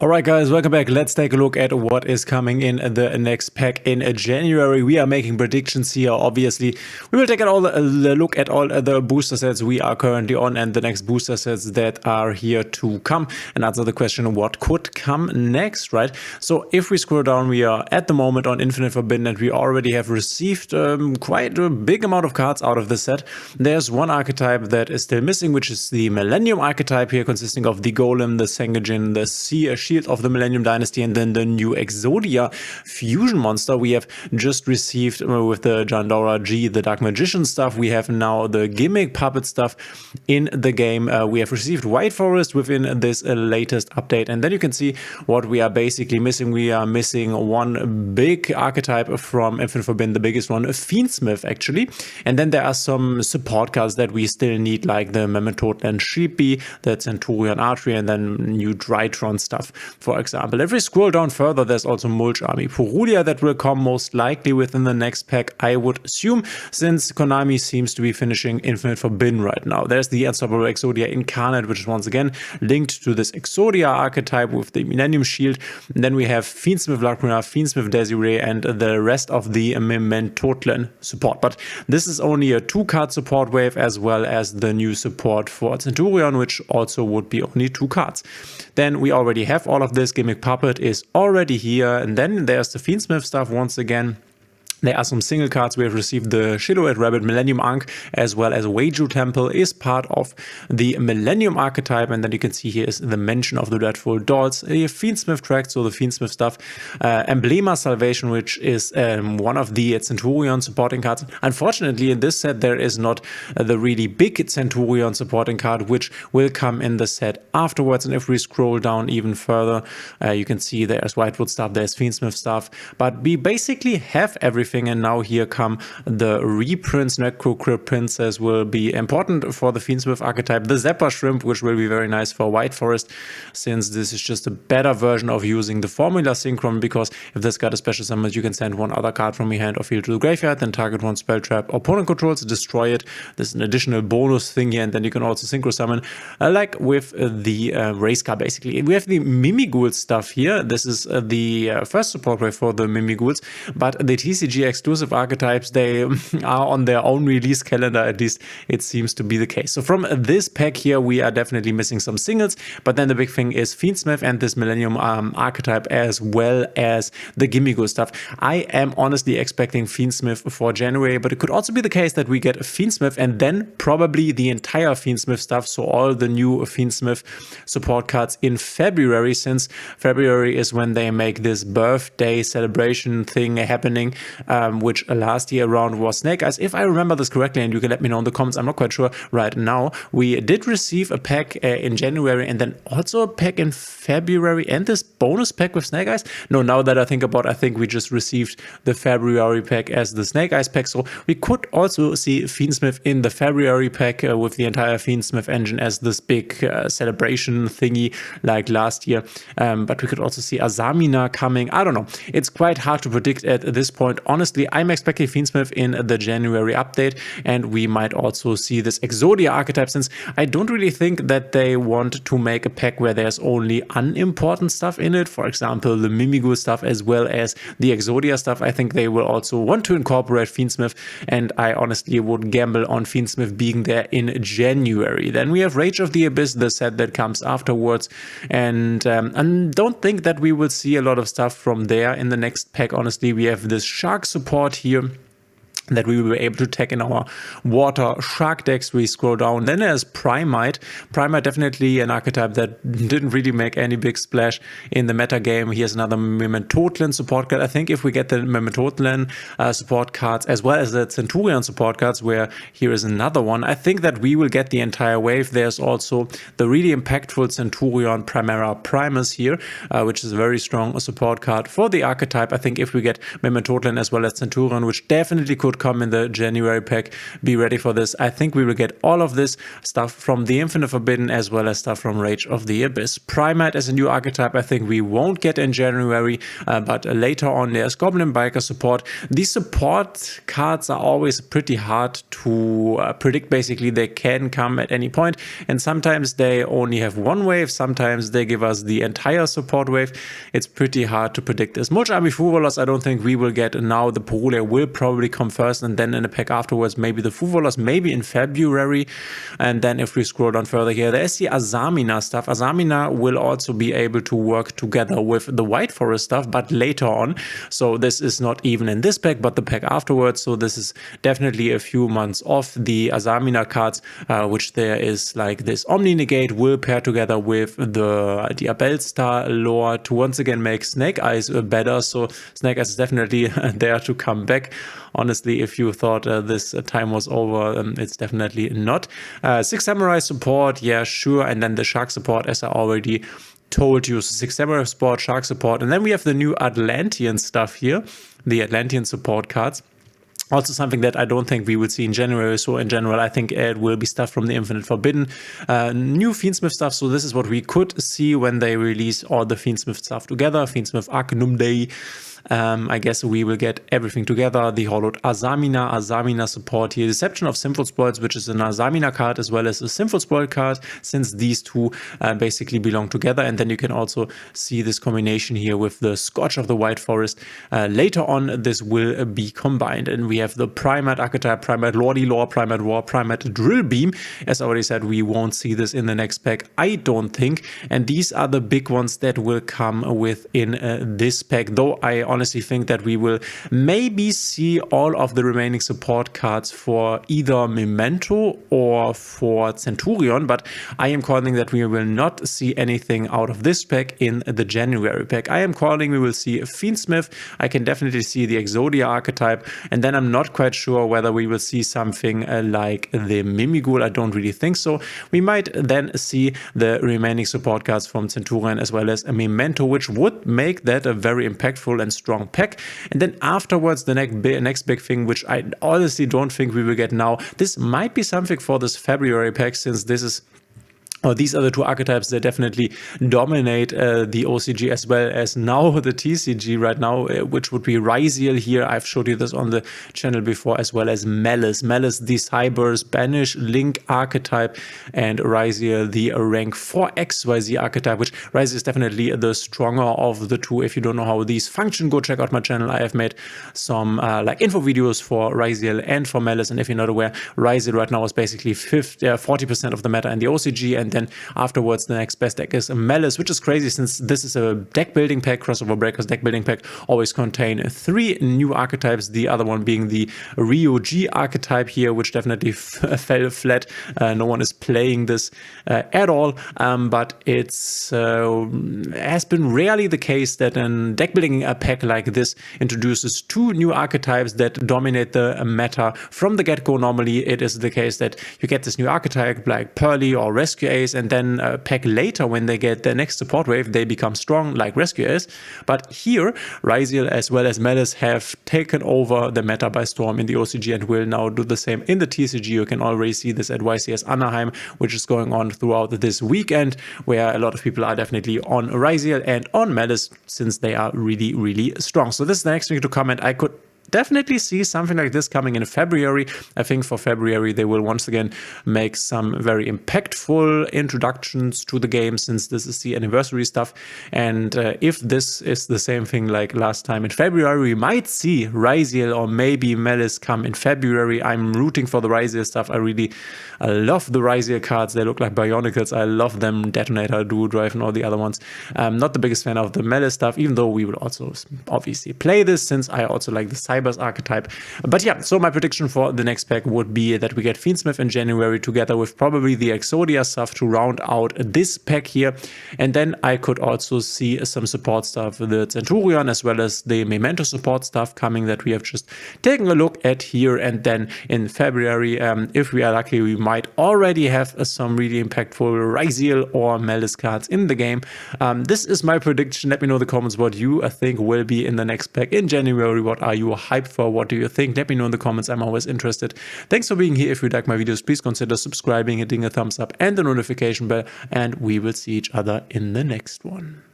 Alright guys, welcome back. Let's take a look at what is coming in the next pack in January. We are making predictions here, obviously. We will take a look at all the booster sets we are currently on and the next booster sets that are here to come and answer the question what could come next, right? So if we scroll down, we are at the moment on Infinite Forbidden and we already have received quite a big amount of cards out of the set. There's one archetype that is still missing, which is the Millennium archetype here, consisting of the Golem, the Sengajin, the Sea Shield of the Millennium Dynasty, and then the new Exodia fusion monster. We have just received with the Jandora G, the Dark Magician stuff. We have now the Gimmick Puppet stuff in the game. We have received White Forest within this latest update, and then you can see what we are basically missing. We are missing one big archetype from Infinite Forbidden, the biggest one, Fiendsmith actually, and then there are some support cards that we still need, like the Mammoth and Sheepy, the Centurion Archery, and then new Drytron stuff, for example. If we scroll down further, there's also Mulch Army Purulia that will come most likely within the next pack, I would assume, since Konami seems to be finishing Infinite Forbidden right now. There's the Unstoppable Exodia Incarnate, which is once again linked to this Exodia archetype with the Millennium Shield. And then we have Fiendsmith Lacrina, Fiendsmith Desiree, and the rest of the Mementotlan support. But this is only a 2-card support wave, as well as the new support for Centurion, which also would be only 2 cards. Then we already have all of this. Gimmick Puppet is already here, and then there's the Fiendsmith stuff once again. There are some single cards. We have received the Silhouette Rabbit, Millennium Ankh, as well as Weiju Temple is part of the Millennium archetype. And then you can see here is the mention of the Dreadful Dolls, a Fiendsmith track, so the Fiendsmith stuff. Emblema Salvation, which is one of the Centurion supporting cards. Unfortunately, in this set, there is not the really big Centurion supporting card, which will come in the set afterwards. And if we scroll down even further, you can see there's Whitewood stuff, there's Fiendsmith stuff, but we basically have everything. And now here come the reprints. Necrocrypt Princess will be important for the Fiendsmith archetype. The Zapper Shrimp, which will be very nice for White Forest, since this is just a better version of using the Formula Synchron, because if this card is special summoned, you can send one other card from your hand or field to the graveyard, then target one spell trap opponent controls, destroy it. This is an additional bonus thing here, and then you can also synchro summon, like with the race card basically. We have the Mimigoul stuff here. This is the first support wave for the Mimigouls, but the TCG exclusive archetypes, they are on their own release calendar, at least it seems to be the case. So from this pack here, we are definitely missing some singles, but then the big thing is Fiendsmith and this Millennium archetype, as well as the Gimmigo stuff. I am honestly expecting Fiendsmith for January, but it could also be the case that we get Fiendsmith and then probably the entire Fiendsmith stuff, so all the new Fiendsmith support cards in February, since February is when they make this birthday celebration thing happening, which last year around was Snake Eyes, if I remember this correctly, and you can let me know in the comments. I'm not quite sure right now. We did receive a pack in January and then also a pack in February, and this bonus pack with Snake Eyes. No, now that I think about it, I think we just received the February pack as the Snake Eyes pack, so we could also see Fiendsmith in the February pack with the entire Fiendsmith engine as this big celebration thingy like last year, but we could also see Azamina coming. I don't know, it's quite hard to predict at this point. Honestly, I'm expecting Fiendsmith in the January update, and we might also see this Exodia archetype, since I don't really think that they want to make a pack where there's only unimportant stuff in it. For example, the Mimigo stuff as well as the Exodia stuff. I think they will also want to incorporate Fiendsmith, and I honestly would gamble on Fiendsmith being there in January. Then we have Rage of the Abyss, the set that comes afterwards, and don't think that we will see a lot of stuff from there in the next pack. Honestly, we have this Shark support here that we will be able to tag in our water shark decks. We scroll down, then there's Primite. Primite, definitely an archetype that didn't really make any big splash in the meta game. Here's another Mementotlan support card. I think if we get the Mementotlan support cards as well as the Centurion support cards, where here is another one, I think that we will get the entire wave. There's also the really impactful Centurion Primera Primus here, which is a very strong support card for the archetype. I think if we get Mementotlan as well as Centurion, which definitely could would come in the January pack. Be ready for this. I think we will get all of this stuff from the Infinite Forbidden as well as stuff from Rage of the Abyss. Primate as a new archetype I think we won't get in January, but later on there's Goblin Biker support. These support cards are always pretty hard to predict. Basically, they can come at any point, and sometimes they only have one wave, sometimes they give us the entire support wave. It's pretty hard to predict this. Mulch Army Fuvolas I don't think we will get now. The Purulea will probably come first, and then in a pack afterwards maybe the Fuvolas, maybe in February. And then if we scroll down further here, there's the Azamina stuff. Azamina will also be able to work together with the White Forest stuff, but later on. So this is not even in this pack, but the pack afterwards. So this is definitely a few months off. The Azamina cards, which there is like this Omni Negate, will pair together with the Abelstar lore to once again make Snake Eyes better. So Snake Eyes is definitely there to come back. Honestly, if you thought this time was over, it's definitely not. Six Samurai support, yeah, sure. And then the Shark support, as I already told you, Six Samurai support, Shark support. And then we have the new Atlantean stuff here, the Atlantean support cards. Also something that I don't think we will see in January. So in general, I think it will be stuff from the Infinite Forbidden. New Fiendsmith stuff. So this is what we could see when they release all the Fiendsmith stuff together. Fiendsmith Arcanum Day. I guess we will get everything together. The Hollowed Azamina support here. Deception of Sinful Spoils, which is an Azamina card as well as a Sinful Spoil card, since these two basically belong together. And then you can also see this combination here with the Scorch of the White Forest. Later on, this will be combined. And we have the Primate archetype, Primate Lordy Lore, Primate War, Primate Drill Beam. As I already said, we won't see this in the next pack, I don't think. And these are the big ones that will come within this pack, though I honestly think that we will maybe see all of the remaining support cards for either Memento or for Centurion, but I am calling that we will not see anything out of this pack in the January pack. I am calling we will see a Fiendsmith. I can definitely see the Exodia archetype, and then I'm not quite sure whether we will see something like the Mimighoul. I don't really think so. We might then see the remaining support cards from Centurion as well as a Memento, which would make that a very impactful and strong pack. And then afterwards, the next big thing, which I honestly don't think we will get now. This might be something for this February pack, since this is these are the two archetypes that definitely dominate the OCG as well as now the TCG right now, which would be Ryziel here. I've showed you this on the channel before, as well as Malice. Malice, the Cyber Spanish Link archetype, and Ryziel, the rank 4 XYZ archetype, which Ryziel is definitely the stronger of the two. If you don't know how these function, go check out my channel. I have made some like info videos for Ryziel and for Malice. And if you're not aware, Ryziel right now is basically 40% of the meta in the OCG, and then afterwards the next best deck is a Malice, which is crazy since this is a deck building pack. Crossover Breakers deck building pack always contain 3 new archetypes, the other one being the Ryoji archetype here, which definitely fell flat. No one is playing this at all, but it's has been rarely the case that a deck building pack like this introduces 2 new archetypes that dominate the meta from the get-go. Normally it is the case that you get this new archetype like Pearly or Rescue Ace, and then a pack later when they get their next support wave, they become strong like Rescue Ace. But here, Ryziel as well as Malice have taken over the meta by storm in the OCG and will now do the same in the TCG. You can already see this at YCS Anaheim, which is going on throughout this weekend, where a lot of people are definitely on Ryziel and on Malice, since they are really, really strong. So this is the next thing to comment. I could definitely see something like this coming in February. I think for February they will once again make some very impactful introductions to the game, since this is the anniversary stuff. And if this is the same thing like last time in February, we might see Ryziel or maybe Malice come in February. I'm rooting for the Ryziel stuff. I love the Ryziel cards. They look like Bionicles. I love them. Detonator, Duo Drive, and all the other ones. I'm not the biggest fan of the Malice stuff, even though we will also obviously play this, since I also like the Cyber's archetype. But yeah, so my prediction for the next pack would be that we get Fiendsmith in January together with probably the Exodia stuff to round out this pack here. And then I could also see some support stuff, the Centurion as well as the Memento support stuff coming that we have just taken a look at here. And then in February, if we are lucky, we might already have some really impactful Ryziel or Malice cards in the game. This is my prediction. Let me know in the comments what you think will be in the next pack in January. What are you hyped for? What do you think? Let me know in the comments. I'm always interested. Thanks for being here. If you like my videos, please consider subscribing, hitting a thumbs up and the notification bell, and we will see each other in the next one.